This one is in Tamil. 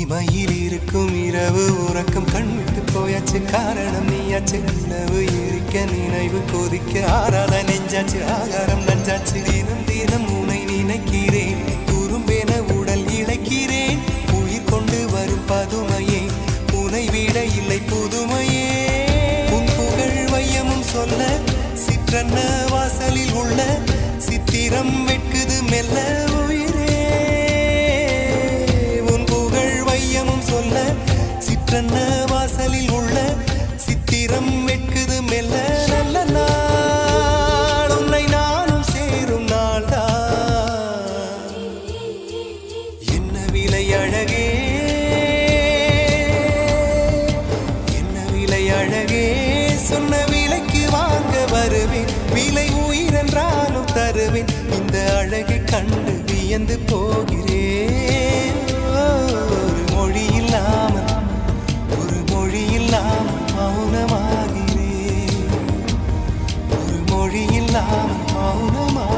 இமையில் இருக்கும் இரவு உறக்கம் கண்விட்டு போயாச்சு காரணம் நீயாச்சு நிலவு எரிக்க நினைவு கொதிக்க ஆறாத நெஞ்சாச்சு ஆகாரம் நஞ்சாச்சு தினம் தினம் உனை நினைக்கிறேன் குறும்பென உடல் இழைக்கிறேன் உயிர் கொண்டு வரும் பதுமையே உனை விட இல்லை புதுமையே உன் புகழ் வையமும் சொல்ல சிற்றன்ன வாசலில் உள்ள சித்திரம் வெட்குது மெல்ல உயிரே உன் புகழ் வையமும் சொல்ல சிற்றன்ன வாசலில் உள்ள சித்திரம் வெட்குது மெல்ல நல்ல நாள் உன்னை நானும் சேரும் நாள்தான் என்ன விலை அழகே என்ன விலை அழகே சொன்ன விலைக்கு வாங்க வருவேன் விலை உயிரென்றாலும் தருவேன் இந்த அழகை கண்டு வியந்து போகிறேன் ஒரு மொழி இல்லாமல் மௌனமாகிறேன் ஒரு மொழி இல்லாமல் மௌனமாக